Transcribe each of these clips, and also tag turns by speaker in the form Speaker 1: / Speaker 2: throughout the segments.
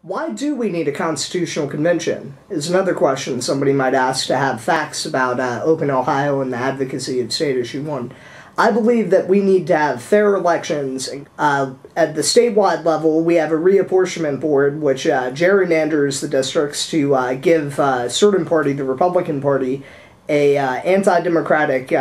Speaker 1: Why do we need a constitutional convention? Is another question somebody might ask to have facts about Open Ohio and the advocacy of State Issue 1. I believe that we need to have fair elections. At the statewide level, we have a reapportionment board which gerrymanders the districts to give a certain party, the Republican Party, a anti-democratic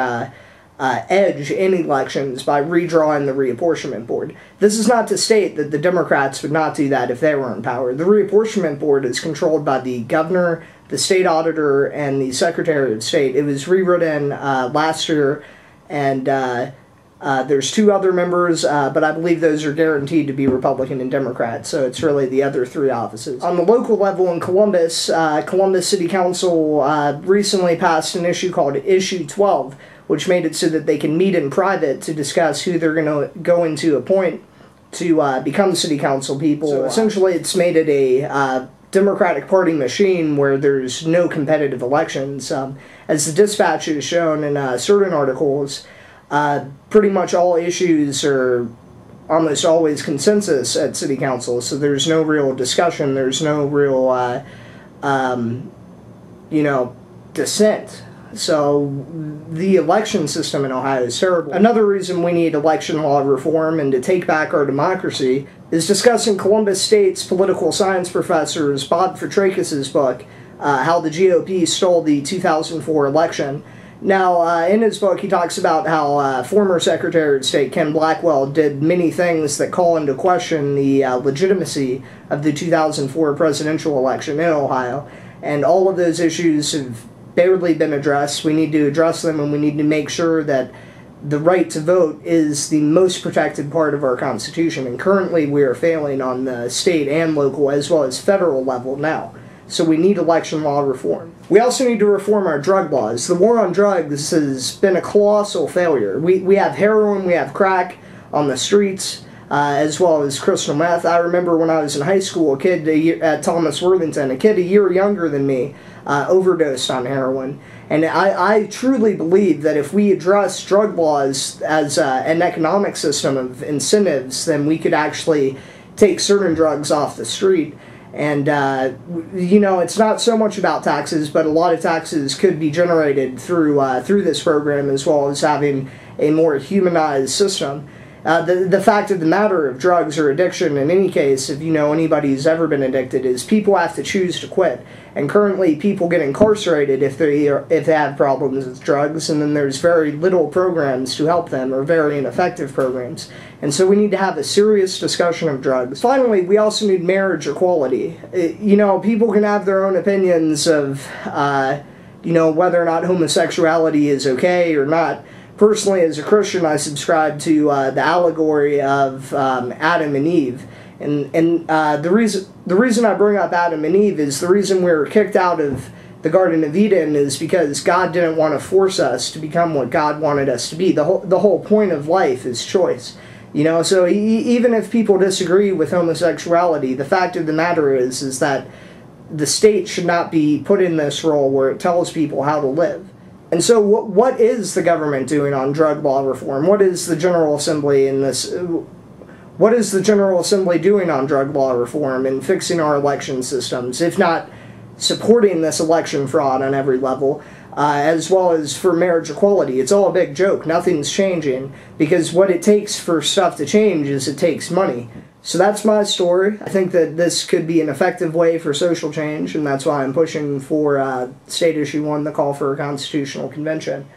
Speaker 1: edge in elections by redrawing the reapportionment board. This is not to state that the Democrats would not do that if they were in power. The reapportionment board is controlled by the governor, the state auditor, and the secretary of state. It was rewritten last year, and there's two other members, but I believe those are guaranteed to be Republican and Democrat, so it's really the other three offices. On the local level in Columbus, Columbus City Council recently passed an issue called Issue 12, which made it so that they can meet in private to discuss who they're going to go into appoint to become city council people. So essentially it's made it a Democratic Party machine where there's no competitive elections. As the dispatch has shown in certain articles, pretty much all issues are almost always consensus at city council, so there's no real discussion, there's no real, dissent. So the election system in Ohio is terrible. Another reason we need election law reform and to take back our democracy is discussed in Columbus State's political science professor's Bob Fitrakis' book, How the GOP Stole the 2004 Election. Now, in his book, he talks about how former Secretary of State Ken Blackwell did many things that call into question the legitimacy of the 2004 presidential election in Ohio, and all of those issues have barely been addressed. We need to address them, and we need to make sure that the right to vote is the most protected part of our Constitution, and currently we are failing on the state and local as well as federal level now. So we need election law reform. We also need to reform our drug laws. The war on drugs has been a colossal failure. We have heroin, we have crack on the streets, as well as crystal meth. I remember when I was in high school, a kid at Thomas Worthington, a kid a year younger than me, overdosed on heroin. And I truly believe that if we address drug laws as an economic system of incentives, then we could actually take certain drugs off the street. And, it's not so much about taxes, but a lot of taxes could be generated through this program, as well as having a more humanized system. The fact of the matter of drugs or addiction, in any case, if you know anybody who's ever been addicted, is people have to choose to quit. And currently, people get incarcerated if they have problems with drugs, and then there's very little programs to help them, or very ineffective programs. And so we need to have a serious discussion of drugs. Finally, we also need marriage equality. People can have their own opinions of, whether or not homosexuality is okay or not. Personally, as a Christian, I subscribe to the allegory of Adam and Eve. And the reason I bring up Adam and Eve is the reason we were kicked out of the Garden of Eden is because God didn't want to force us to become what God wanted us to be. The whole point of life is choice. So even if people disagree with homosexuality, the fact of the matter is that the state should not be put in this role where it tells people how to live. And so what is the government doing on drug law reform? What is the General Assembly what is the General Assembly doing on drug law reform and fixing our election systems, if not supporting this election fraud on every level, as well as for marriage equality? It's all a big joke. Nothing's changing, because what it takes for stuff to change is it takes money. So that's my story. I think that this could be an effective way for social change, and that's why I'm pushing for State Issue 1, the call for a constitutional convention.